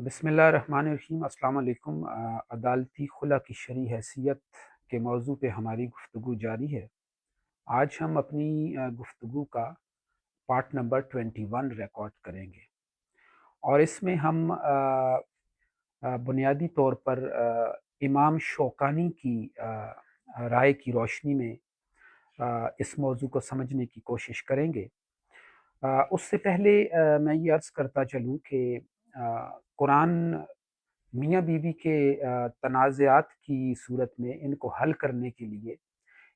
بسم اللہ الرحمن الرحیم۔ السلام علیکم۔ عدالتی خلا کی شرعی حیثیت کے موضوع پہ ہماری گفتگو جاری ہے۔ آج ہم اپنی گفتگو کا پارٹ نمبر 21 ریکارڈ کریں گے، اور اس میں ہم بنیادی طور پر امام شوکانی کی رائے کی روشنی میں اس موضوع کو سمجھنے کی کوشش کریں گے۔ اس سے پہلے میں یہ عرض کرتا چلوں کہ قرآن میاں بیوی کے تنازعات کی صورت میں ان کو حل کرنے کے لیے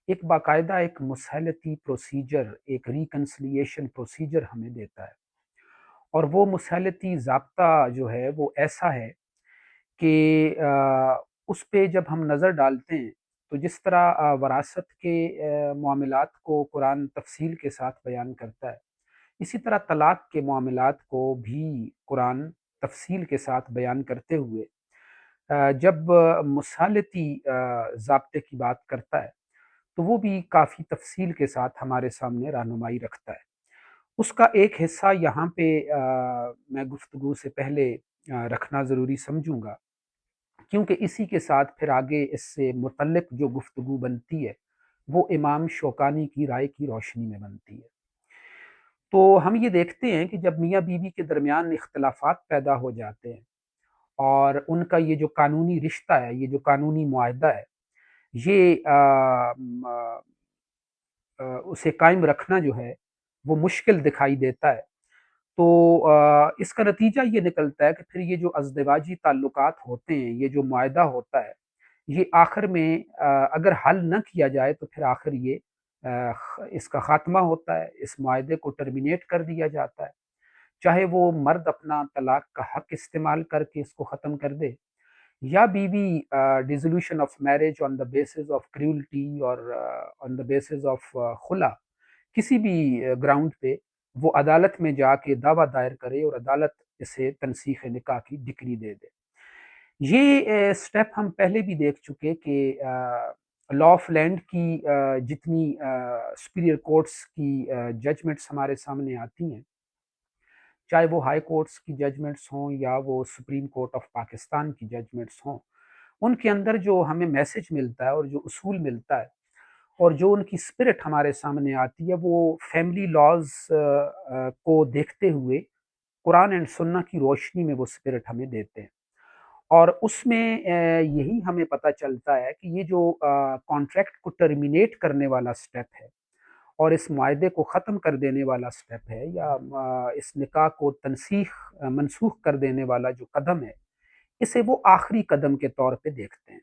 ایک باقاعدہ ایک مصالحتی پروسیجر، ایک ریکنسلیشن پروسیجر ہمیں دیتا ہے، اور وہ مصالحتی ضابطہ جو ہے وہ ایسا ہے کہ اس پہ جب ہم نظر ڈالتے ہیں تو جس طرح وراثت کے معاملات کو قرآن تفصیل کے ساتھ بیان کرتا ہے، اسی طرح طلاق کے معاملات کو بھی قرآن تفصیل کے ساتھ بیان کرتے ہوئے جب مصالحتی ضابطے کی بات کرتا ہے تو وہ بھی کافی تفصیل کے ساتھ ہمارے سامنے رہنمائی رکھتا ہے۔ اس کا ایک حصہ یہاں پہ میں گفتگو سے پہلے رکھنا ضروری سمجھوں گا، کیونکہ اسی کے ساتھ پھر آگے اس سے متعلق جو گفتگو بنتی ہے وہ امام شوکانی کی رائے کی روشنی میں بنتی ہے۔ تو ہم یہ دیکھتے ہیں کہ جب میاں بیوی کے درمیان اختلافات پیدا ہو جاتے ہیں اور ان کا یہ جو قانونی رشتہ ہے، یہ جو قانونی معاہدہ ہے، یہ اسے قائم رکھنا جو ہے وہ مشکل دکھائی دیتا ہے، تو اس کا نتیجہ یہ نکلتا ہے کہ پھر یہ جو ازدواجی تعلقات ہوتے ہیں، یہ جو معاہدہ ہوتا ہے، یہ آخر میں اگر حل نہ کیا جائے تو پھر آخر یہ اس کا خاتمہ ہوتا ہے، اس معاہدے کو ٹرمینیٹ کر دیا جاتا ہے، چاہے وہ مرد اپنا طلاق کا حق استعمال کر کے اس کو ختم کر دے، یا بیوی dissolution of marriage on the basis of cruelty اور آن دا بیسز آف خلا، کسی بھی گراؤنڈ پہ وہ عدالت میں جا کے دعویٰ دائر کرے اور عدالت اسے تنسیخ نکاح کی ڈگری دے دے۔ یہ سٹیپ ہم پہلے بھی دیکھ چکے کہ لا آف لینڈ کی جتنی سپیریئر کورٹس کی ججمنٹس ہمارے سامنے آتی ہیں، چاہے وہ ہائی کورٹس کی ججمنٹس ہوں یا وہ سپریم کورٹ آف پاکستان کی ججمنٹس ہوں، ان کے اندر جو ہمیں میسج ملتا ہے اور جو اصول ملتا ہے اور جو ان کی اسپرٹ ہمارے سامنے آتی ہے، وہ فیملی لاز کو دیکھتے ہوئے قرآن اینڈ سنہ کی روشنی میں وہ اسپرٹ ہمیں دیتے ہیں، اور اس میں یہی ہمیں پتہ چلتا ہے کہ یہ جو کانٹریکٹ کو ٹرمینیٹ کرنے والا سٹیپ ہے اور اس معاہدے کو ختم کر دینے والا سٹیپ ہے، یا اس نکاح کو منسوخ کر دینے والا جو قدم ہے، اسے وہ آخری قدم کے طور پہ دیکھتے ہیں،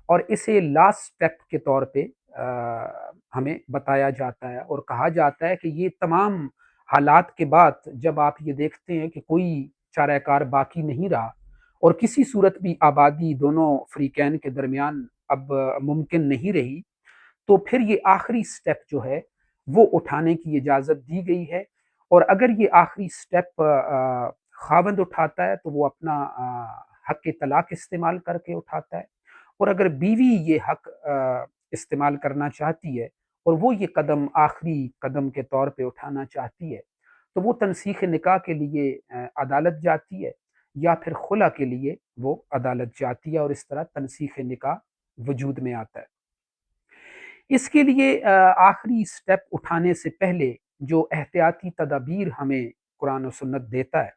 اور اسے لاسٹ سٹیپ کے طور پہ ہمیں بتایا جاتا ہے اور کہا جاتا ہے کہ یہ تمام حالات کے بعد جب آپ یہ دیکھتے ہیں کہ کوئی چارہ کار باقی نہیں رہا اور کسی صورت بھی آبادی دونوں فریقین کے درمیان اب ممکن نہیں رہی، تو پھر یہ آخری سٹیپ جو ہے وہ اٹھانے کی اجازت دی گئی ہے، اور اگر یہ آخری سٹیپ خاوند اٹھاتا ہے تو وہ اپنا حق طلاق استعمال کر کے اٹھاتا ہے، اور اگر بیوی یہ حق استعمال کرنا چاہتی ہے اور وہ یہ قدم آخری قدم کے طور پہ اٹھانا چاہتی ہے تو وہ تنسیخ نکاح کے لیے عدالت جاتی ہے، یا پھر خلا کے لیے وہ عدالت جاتی ہے، اور اس طرح تنسیخ نکاح وجود میں آتا ہے۔ اس کے لیے آخری سٹیپ اٹھانے سے پہلے جو احتیاطی تدابیر ہمیں قرآن و سنت دیتا ہے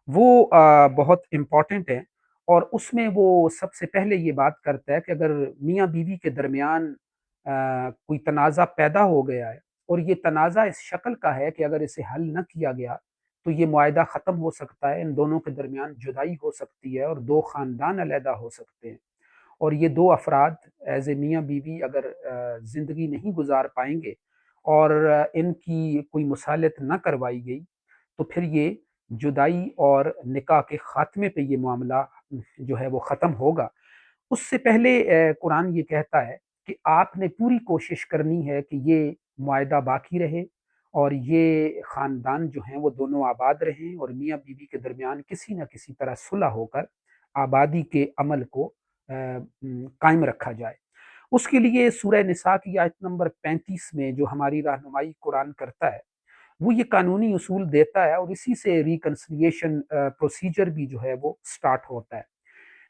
وہ بہت امپورٹنٹ ہے، اور اس میں وہ سب سے پہلے یہ بات کرتا ہے کہ اگر میاں بیوی کے درمیان کوئی تنازع پیدا ہو گیا ہے اور یہ تنازع اس شکل کا ہے کہ اگر اسے حل نہ کیا گیا تو یہ معاہدہ ختم ہو سکتا ہے، ان دونوں کے درمیان جدائی ہو سکتی ہے اور دو خاندان علیحدہ ہو سکتے ہیں، اور یہ دو افراد ایز اے میاں بیوی اگر زندگی نہیں گزار پائیں گے اور ان کی کوئی مصالحت نہ کروائی گئی تو پھر یہ جدائی اور نکاح کے خاتمے پہ یہ معاملہ جو ہے وہ ختم ہوگا۔ اس سے پہلے قرآن یہ کہتا ہے کہ آپ نے پوری کوشش کرنی ہے کہ یہ معاہدہ باقی رہے اور یہ خاندان جو ہیں وہ دونوں آباد رہیں، اور میاں بیوی کے درمیان کسی نہ کسی طرح صلح ہو کر آبادی کے عمل کو قائم رکھا جائے۔ اس کے لیے سورہ نساء کی آیت نمبر 35 میں جو ہماری رہنمائی قرآن کرتا ہے وہ یہ قانونی اصول دیتا ہے اور اسی سے ریکنسلیشن پروسیجر بھی جو ہے وہ سٹارٹ ہوتا ہے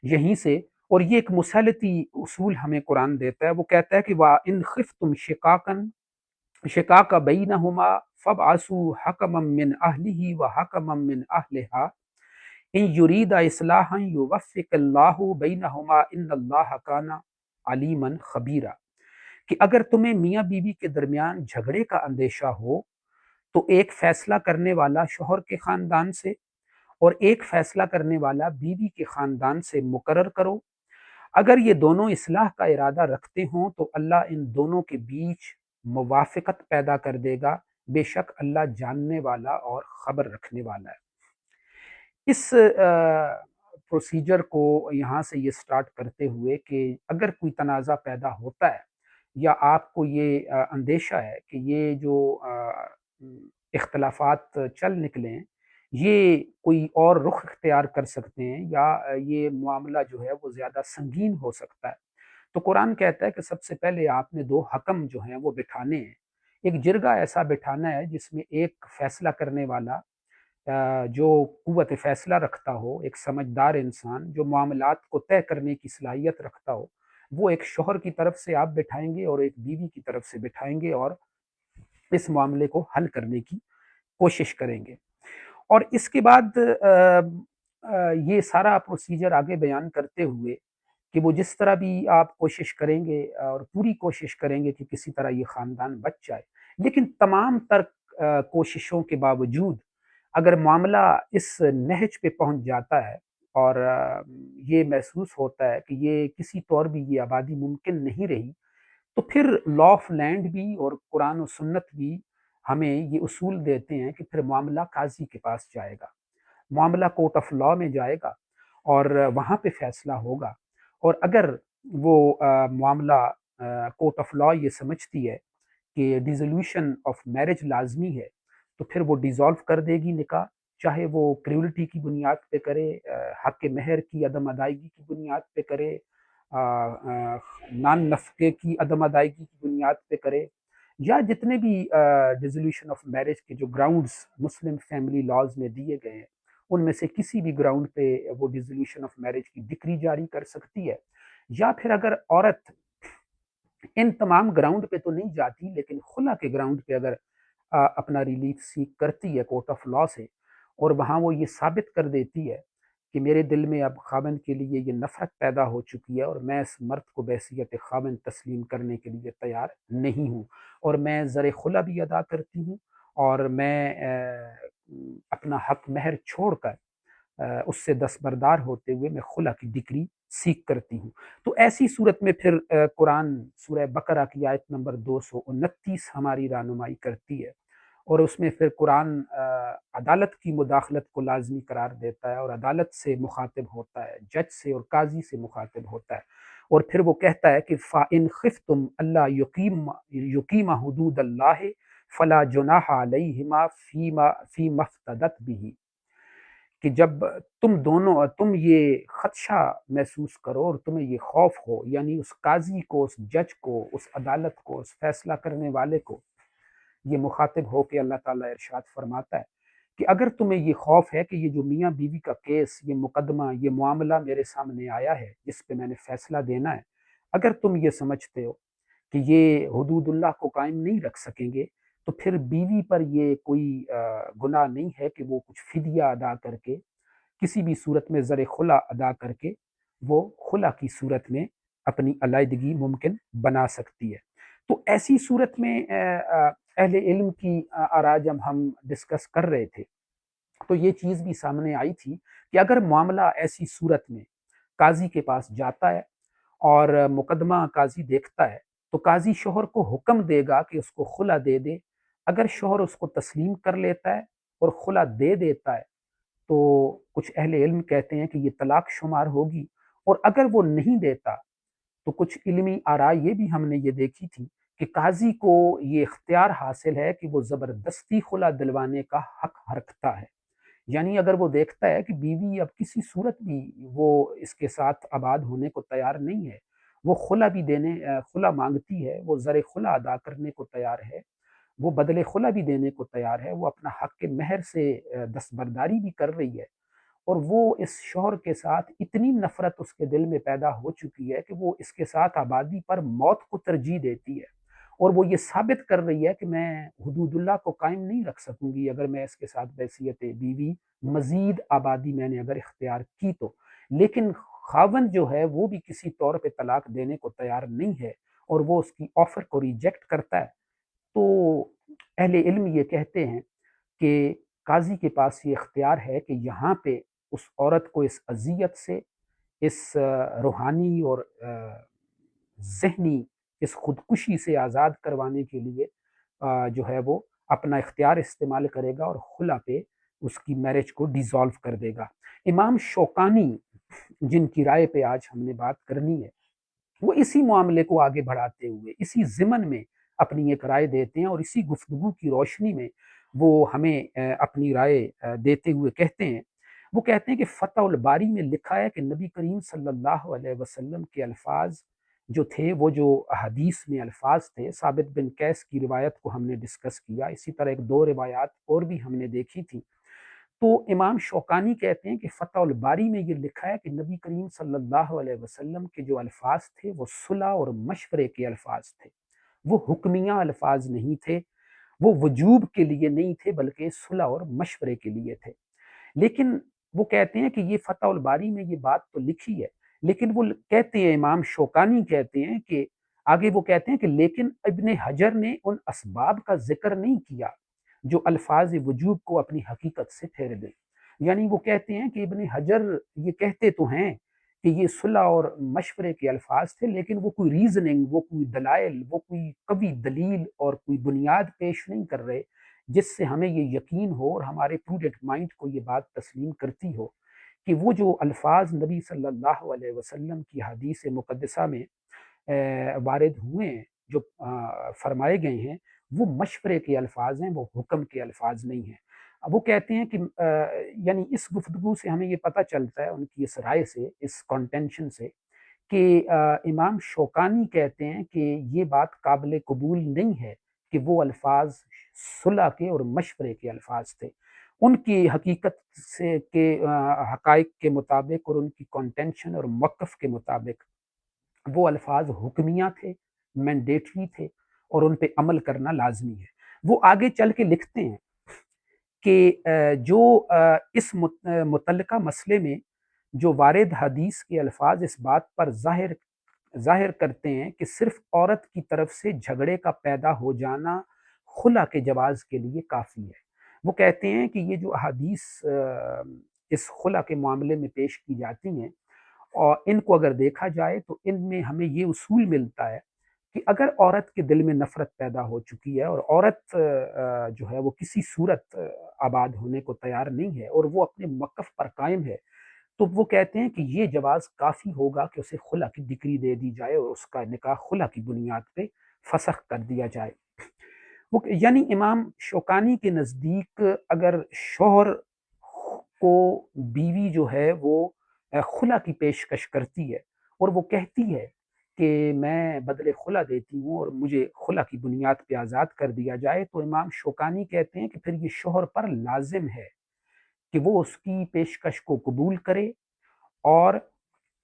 یہیں سے۔ اور یہ ایک مسلطی اصول ہمیں قرآن دیتا ہے، وہ کہتا ہے کہ وَإِنْ خِفْتُمْ شِقَاقَ بَيْنَهُمَا فَابْعَثُوا حَكَمًا مِّنْ أَهْلِهِ وَحَكَمًا مِّنْ أَهْلِهَا إِنْ يُرِيدَ إِصْلَاحًا يُوَفِّقِ اللَّهُ بَيْنَهُمَا إِنَّ اللَّهَ كَانَ عَلِيمًا خَبِيرًا، کہ اگر تمہیں میاں بیوی کے درمیان جھگڑے کا اندیشہ ہو تو ایک فیصلہ کرنے والا شوہر کے خاندان سے اور ایک فیصلہ کرنے والا بیوی کے خاندان سے مقرر کرو۔ اگر یہ دونوں اصلاح کا ارادہ رکھتے ہوں تو اللہ ان دونوں کے بیچ موافقت پیدا کر دے گا، بے شک اللہ جاننے والا اور خبر رکھنے والا ہے۔ اس پروسیجر کو یہاں سے یہ سٹارٹ کرتے ہوئے کہ اگر کوئی تنازع پیدا ہوتا ہے یا آپ کو یہ اندیشہ ہے کہ یہ جو اختلافات چل نکلیں یہ کوئی اور رخ اختیار کر سکتے ہیں یا یہ معاملہ جو ہے وہ زیادہ سنگین ہو سکتا ہے، تو قرآن کہتا ہے کہ سب سے پہلے آپ نے دو حکم جو ہیں وہ بٹھانے ہیں۔ ایک جرگہ ایسا بٹھانا ہے جس میں ایک فیصلہ کرنے والا جو قوت فیصلہ رکھتا ہو، ایک سمجھدار انسان جو معاملات کو طے کرنے کی صلاحیت رکھتا ہو، وہ ایک شوہر کی طرف سے آپ بٹھائیں گے اور ایک بیوی کی طرف سے بٹھائیں گے اور اس معاملے کو حل کرنے کی کوشش کریں گے۔ اور اس کے بعد یہ سارا پروسیجر آگے بیان کرتے ہوئے کہ وہ جس طرح بھی آپ کوشش کریں گے اور پوری کوشش کریں گے کہ کسی طرح یہ خاندان بچ جائے، لیکن تمام تر کوششوں کے باوجود اگر معاملہ اس نہج پہ پہنچ جاتا ہے اور یہ محسوس ہوتا ہے کہ یہ کسی طور بھی یہ آبادی ممکن نہیں رہی، تو پھر لا آف لینڈ بھی اور قرآن و سنت بھی ہمیں یہ اصول دیتے ہیں کہ پھر معاملہ قاضی کے پاس جائے گا، معاملہ کورٹ آف لا میں جائے گا اور وہاں پہ فیصلہ ہوگا۔ اور اگر وہ معاملہ کورٹ آف لا یہ سمجھتی ہے کہ ڈیزولوشن آف میرج لازمی ہے تو پھر وہ ڈیزالو کر دے گی نکاح، چاہے وہ کریولٹی کی بنیاد پہ کرے، حق مہر کی عدم ادائیگی کی بنیاد پہ کرے، نان نفقے کی عدم ادائیگی کی بنیاد پہ کرے، یا جتنے بھی ڈیزولوشن آف میرج کے جو گراؤنڈز مسلم فیملی لاز میں دیے گئے ہیں ان میں سے کسی بھی گراؤنڈ پہ وہ ڈیزولوشن آف میرج کی ڈکری جاری کر سکتی ہے۔ یا پھر اگر عورت ان تمام گراؤنڈ پہ تو نہیں جاتی لیکن خلا کے گراؤنڈ پہ اگر اپنا ریلیف سیک کرتی ہے کورٹ آف لا سے اور وہاں وہ یہ ثابت کر دیتی ہے کہ میرے دل میں اب خاوند کے لیے یہ نفرت پیدا ہو چکی ہے اور میں اس مرد کو بحیثیت خاوند تسلیم کرنے کے لیے تیار نہیں ہوں اور میں زر خلا بھی ادا کرتی ہوں اور میں اپنا حق مہر چھوڑ کر اس سے دستبردار ہوتے ہوئے میں خلا کی ڈگری سیکھ کرتی ہوں، تو ایسی صورت میں پھر قرآن سورہ بقرہ کی آیت نمبر 229 ہماری رہنمائی کرتی ہے اور اس میں پھر قرآن عدالت کی مداخلت کو لازمی قرار دیتا ہے اور عدالت سے مخاطب ہوتا ہے، جج سے اور قاضی سے مخاطب ہوتا ہے اور پھر وہ کہتا ہے کہ فَإِنْ خِفْتُمْ أَلَّا يُقِيمَ حُدُودَ اللَّهِ فَلَا جُنَاحَ عَلَيْهِمَا فِيمَا افْتَدَتْ بِهِ، کہ جب تم یہ خدشہ محسوس کرو اور تمہیں یہ خوف ہو، یعنی اس قاضی کو، اس جج کو، اس عدالت کو، اس فیصلہ کرنے والے کو یہ مخاطب ہو کے اللہ تعالیٰ ارشاد فرماتا ہے کہ اگر تمہیں یہ خوف ہے کہ یہ جو میاں بیوی کا کیس، یہ مقدمہ، یہ معاملہ میرے سامنے آیا ہے جس پہ میں نے فیصلہ دینا ہے، اگر تم یہ سمجھتے ہو کہ یہ حدود اللہ کو قائم نہیں رکھ سکیں گے تو پھر بیوی پر یہ کوئی گناہ نہیں ہے کہ وہ کچھ فدیہ ادا کر کے کسی بھی صورت میں زر خلا ادا کر کے وہ خلا کی صورت میں اپنی علیحدگی ممکن بنا سکتی ہے۔ تو ایسی صورت میں اہل علم کی آراء جب ہم ڈسکس کر رہے تھے تو یہ چیز بھی سامنے آئی تھی کہ اگر معاملہ ایسی صورت میں قاضی کے پاس جاتا ہے اور مقدمہ قاضی دیکھتا ہے تو قاضی شوہر کو حکم دے گا کہ اس کو خلا دے دے، اگر شوہر اس کو تسلیم کر لیتا ہے اور خلا دے دیتا ہے تو کچھ اہل علم کہتے ہیں کہ یہ طلاق شمار ہوگی، اور اگر وہ نہیں دیتا تو کچھ علمی آراء یہ بھی ہم نے یہ دیکھی تھی کہ قاضی کو یہ اختیار حاصل ہے کہ وہ زبردستی خلا دلوانے کا حق رکھتا ہے، یعنی اگر وہ دیکھتا ہے کہ بیوی اب کسی صورت بھی وہ اس کے ساتھ آباد ہونے کو تیار نہیں ہے، وہ خلا بھی دینے خلا مانگتی ہے، وہ زر خلا ادا کرنے کو تیار ہے، وہ بدلِ خلا بھی دینے کو تیار ہے، وہ اپنا حق مہر سے دستبرداری بھی کر رہی ہے، اور وہ اس شوہر کے ساتھ اتنی نفرت اس کے دل میں پیدا ہو چکی ہے کہ وہ اس کے ساتھ آبادی پر موت کو ترجیح دیتی ہے، اور وہ یہ ثابت کر رہی ہے کہ میں حدود اللہ کو قائم نہیں رکھ سکوں گی اگر میں اس کے ساتھ بحیثیت بیوی مزید آبادی میں نے اگر اختیار کی تو۔ لیکن خاوند جو ہے وہ بھی کسی طور پہ طلاق دینے کو تیار نہیں ہے، اور وہ اس کی آفر کو ریجیکٹ کرتا ہے۔ تو اہل علم یہ کہتے ہیں کہ قاضی کے پاس یہ اختیار ہے کہ یہاں پہ اس عورت کو اس اذیت سے، اس روحانی اور ذہنی اس خودکشی سے آزاد کروانے کے لیے جو ہے وہ اپنا اختیار استعمال کرے گا، اور خلا پہ اس کی میرج کو ڈیزالو کر دے گا۔ امام شوکانی جن کی رائے پہ آج ہم نے بات کرنی ہے، وہ اسی معاملے کو آگے بڑھاتے ہوئے اسی ضمن میں اپنی ایک رائے دیتے ہیں، اور اسی گفتگو کی روشنی میں وہ ہمیں اپنی رائے دیتے ہوئے کہتے ہیں۔ وہ کہتے ہیں کہ فتح الباری میں لکھا ہے کہ نبی کریم صلی اللہ علیہ وسلم کے الفاظ جو تھے، وہ جو حدیث میں الفاظ تھے، ثابت بن قیس کی روایت کو ہم نے ڈسکس کیا، اسی طرح ایک دو روایات اور بھی ہم نے دیکھی تھی۔ تو امام شوکانی کہتے ہیں کہ فتح الباری میں یہ لکھا ہے کہ نبی کریم صلی اللہ علیہ وسلم کے جو الفاظ تھے وہ صلح اور مشورے کے الفاظ تھے، وہ حکمیہ الفاظ نہیں تھے، وہ وجوب کے لیے نہیں تھے، بلکہ صلح اور مشورے کے لیے تھے۔ لیکن وہ کہتے ہیں کہ یہ فتح الباری میں یہ بات تو لکھی ہے، لیکن وہ کہتے ہیں، امام شوکانی کہتے ہیں کہ آگے وہ کہتے ہیں کہ لیکن ابن حجر نے ان اسباب کا ذکر نہیں کیا جو الفاظ وجوب کو اپنی حقیقت سے پھیر دیں۔ یعنی وہ کہتے ہیں کہ ابن حجر یہ کہتے تو ہیں کہ یہ صلح اور مشورے کے الفاظ تھے، لیکن وہ کوئی ریزننگ، وہ کوئی دلائل، وہ کوئی قوی دلیل اور کوئی بنیاد پیش نہیں کر رہے جس سے ہمیں یہ یقین ہو اور ہمارے پروڈنٹ مائنڈ کو یہ بات تسلیم کرتی ہو کہ وہ جو الفاظ نبی صلی اللہ علیہ وسلم کی حدیث مقدسہ میں وارد ہوئے ہیں، جو فرمائے گئے ہیں، وہ مشورے کے الفاظ ہیں، وہ حکم کے الفاظ نہیں ہیں۔ اب وہ کہتے ہیں کہ یعنی اس گفتگو سے ہمیں یہ پتہ چلتا ہے، ان کی اس رائے سے، اس کنٹینشن سے، کہ امام شوکانی کہتے ہیں کہ یہ بات قابل قبول نہیں ہے کہ وہ الفاظ صلح کے اور مشورے کے الفاظ تھے۔ ان کی حقیقت سے کے حقائق کے مطابق اور ان کی کنٹینشن اور موقف کے مطابق وہ الفاظ حکمیہ تھے، مینڈیٹری تھے، اور ان پہ عمل کرنا لازمی ہے۔ وہ آگے چل کے لکھتے ہیں کہ جو اس متعلقہ مسئلے میں جو وارد حدیث کے الفاظ اس بات پر ظاہر کرتے ہیں کہ صرف عورت کی طرف سے جھگڑے کا پیدا ہو جانا خلا کے جواز کے لیے کافی ہے۔ وہ کہتے ہیں کہ یہ جو احادیث اس خلا کے معاملے میں پیش کی جاتی ہیں، اور ان کو اگر دیکھا جائے تو ان میں ہمیں یہ اصول ملتا ہے کہ اگر عورت کے دل میں نفرت پیدا ہو چکی ہے، اور عورت جو ہے وہ کسی صورت آباد ہونے کو تیار نہیں ہے، اور وہ اپنے موقف پر قائم ہے، تو وہ کہتے ہیں کہ یہ جواز کافی ہوگا کہ اسے خلا کی ڈگری دے دی جائے اور اس کا نکاح خلا کی بنیاد پہ فسخ کر دیا جائے۔ وہ یعنی امام شوکانی کے نزدیک اگر شوہر کو بیوی جو ہے وہ خلا کی پیشکش کرتی ہے، اور وہ کہتی ہے کہ میں بدلے خلا دیتی ہوں اور مجھے خلا کی بنیاد پہ آزاد کر دیا جائے، تو امام شوکانی کہتے ہیں کہ پھر یہ شوہر پر لازم ہے کہ وہ اس کی پیشکش کو قبول کرے، اور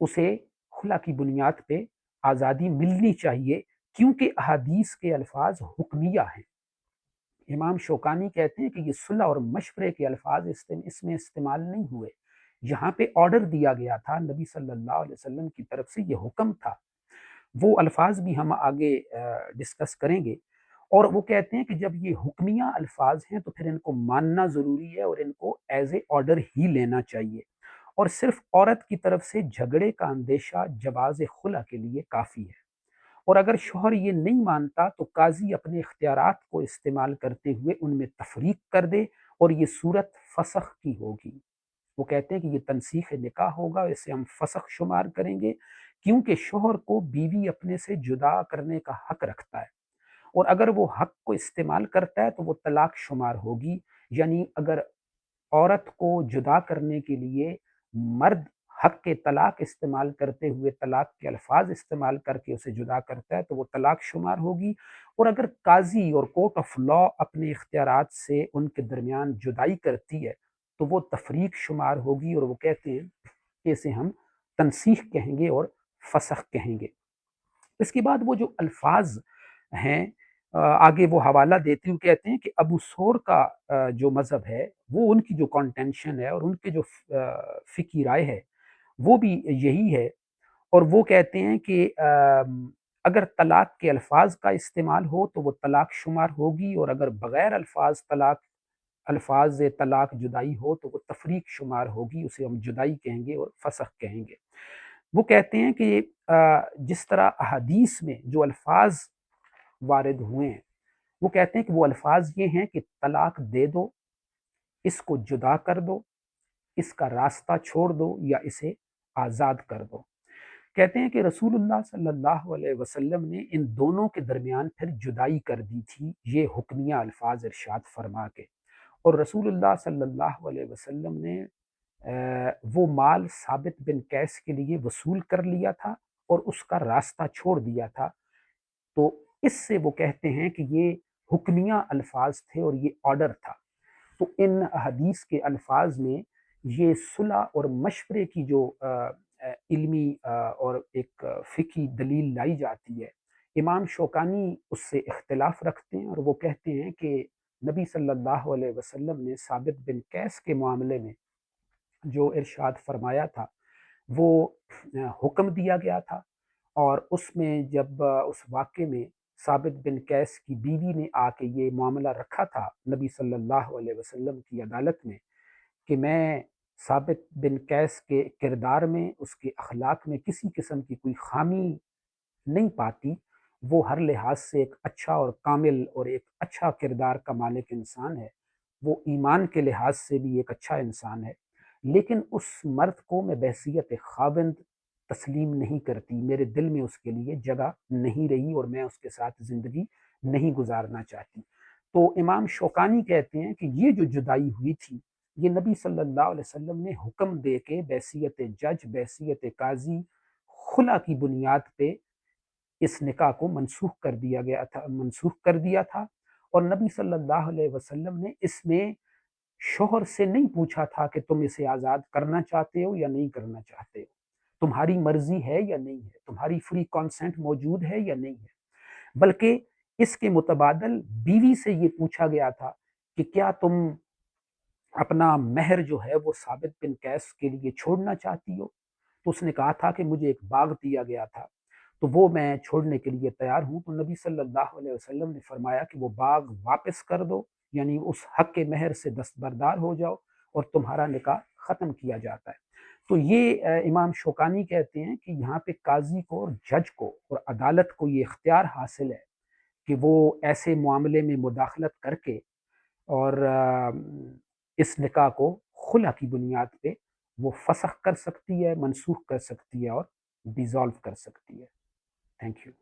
اسے خلا کی بنیاد پہ آزادی ملنی چاہیے، کیونکہ احادیث کے الفاظ حکمیہ ہیں۔ امام شوکانی کہتے ہیں کہ یہ صلح اور مشورے کے الفاظ اس میں استعمال نہیں ہوئے، یہاں پہ آرڈر دیا گیا تھا نبی صلی اللہ علیہ وسلم کی طرف سے، یہ حکم تھا۔ وہ الفاظ بھی ہم آگے ڈسکس کریں گے، اور وہ کہتے ہیں کہ جب یہ حکمیہ الفاظ ہیں تو پھر ان کو ماننا ضروری ہے، اور ان کو ایز اے آرڈر ہی لینا چاہیے، اور صرف عورت کی طرف سے جھگڑے کا اندیشہ جواز خلا کے لیے کافی ہے۔ اور اگر شوہر یہ نہیں مانتا تو قاضی اپنے اختیارات کو استعمال کرتے ہوئے ان میں تفریق کر دے، اور یہ صورت فسخ کی ہوگی۔ وہ کہتے ہیں کہ یہ تنسیخ نکاح ہوگا، اسے ہم فسخ شمار کریں گے، کیونکہ شوہر کو بیوی اپنے سے جدا کرنے کا حق رکھتا ہے، اور اگر وہ حق کو استعمال کرتا ہے تو وہ طلاق شمار ہوگی۔ یعنی اگر عورت کو جدا کرنے کے لیے مرد حق کے طلاق استعمال کرتے ہوئے طلاق کے الفاظ استعمال کر کے اسے جدا کرتا ہے تو وہ طلاق شمار ہوگی، اور اگر قاضی اور کورٹ آف لا اپنے اختیارات سے ان کے درمیان جدائی کرتی ہے تو وہ تفریق شمار ہوگی، اور وہ کہتے ہیں کہ اسے ہم تنسیخ کہیں گے اور فسخ کہیں گے۔ اس کے بعد وہ جو الفاظ ہیں، آگے وہ حوالہ دیتے ہوئے کہتے ہیں کہ ابو ثور کا جو مذہب ہے وہ ان کی جو کانٹینشن ہے اور ان کے جو فقہی رائے ہے وہ بھی یہی ہے، اور وہ کہتے ہیں کہ اگر طلاق کے الفاظ کا استعمال ہو تو وہ طلاق شمار ہوگی، اور اگر بغیر الفاظ طلاق جدائی ہو تو وہ تفریق شمار ہوگی، اسے ہم جدائی کہیں گے اور فسخ کہیں گے۔ وہ کہتے ہیں کہ جس طرح احادیث میں جو الفاظ وارد ہوئے ہیں، وہ کہتے ہیں کہ وہ الفاظ یہ ہیں کہ طلاق دے دو، اس کو جدا کر دو، اس کا راستہ چھوڑ دو، یا اسے آزاد کر دو۔ کہتے ہیں کہ رسول اللہ صلی اللہ علیہ وسلم نے ان دونوں کے درمیان پھر جدائی کر دی تھی، یہ حکمیہ الفاظ ارشاد فرما کے، اور رسول اللہ صلی اللہ علیہ وسلم نے وہ مال ثابت بن قیس کے لیے وصول کر لیا تھا اور اس کا راستہ چھوڑ دیا تھا۔ تو اس سے وہ کہتے ہیں کہ یہ حکمیہ الفاظ تھے اور یہ آرڈر تھا۔ تو ان حدیث کے الفاظ میں یہ صلح اور مشورے کی جو علمی اور ایک فقہی دلیل لائی جاتی ہے، امام شوکانی اس سے اختلاف رکھتے ہیں، اور وہ کہتے ہیں کہ نبی صلی اللہ علیہ وسلم نے ثابت بن قیس کے معاملے میں جو ارشاد فرمایا تھا وہ حکم دیا گیا تھا، اور اس میں جب اس واقعے میں ثابت بن قیس کی بیوی نے آ کے یہ معاملہ رکھا تھا نبی صلی اللہ علیہ وسلم کی عدالت میں کہ میں ثابت بن قیس کے کردار میں، اس کے اخلاق میں کسی قسم کی کوئی خامی نہیں پاتی، وہ ہر لحاظ سے ایک اچھا اور کامل اور ایک اچھا کردار کا مالک انسان ہے، وہ ایمان کے لحاظ سے بھی ایک اچھا انسان ہے، لیکن اس مرد کو میں بحیثیت خاوند تسلیم نہیں کرتی، میرے دل میں اس کے لیے جگہ نہیں رہی اور میں اس کے ساتھ زندگی نہیں گزارنا چاہتی۔ تو امام شوکانی کہتے ہیں کہ یہ جو جدائی ہوئی تھی، یہ نبی صلی اللہ علیہ وسلم نے حکم دے کے بحیثیت جج، بحیثیت قاضی، خلا کی بنیاد پہ اس نکاح کو منسوخ کر دیا تھا، اور نبی صلی اللہ علیہ وسلم نے اس میں شوہر سے نہیں پوچھا تھا کہ تم اسے آزاد کرنا چاہتے ہو یا نہیں کرنا چاہتے ہو، تمہاری مرضی ہے یا نہیں ہے، تمہاری فری کانسنٹ موجود ہے یا نہیں ہے، بلکہ اس کے متبادل بیوی سے یہ پوچھا گیا تھا کہ کیا تم اپنا مہر جو ہے وہ ثابت بن قیس کے لیے چھوڑنا چاہتی ہو؟ تو اس نے کہا تھا کہ مجھے ایک باغ دیا گیا تھا تو وہ میں چھوڑنے کے لیے تیار ہوں، تو نبی صلی اللہ علیہ وسلم نے فرمایا کہ وہ باغ واپس کر دو، یعنی اس حق کے مہر سے دستبردار ہو جاؤ اور تمہارا نکاح ختم کیا جاتا ہے۔ تو یہ امام شوکانی کہتے ہیں کہ یہاں پہ قاضی کو اور جج کو اور عدالت کو یہ اختیار حاصل ہے کہ وہ ایسے معاملے میں مداخلت کر کے اور اس نکاح کو خلا کی بنیاد پہ وہ فسخ کر سکتی ہے، منسوخ کر سکتی ہے اور ڈیزالو کر سکتی ہے۔ Thank you.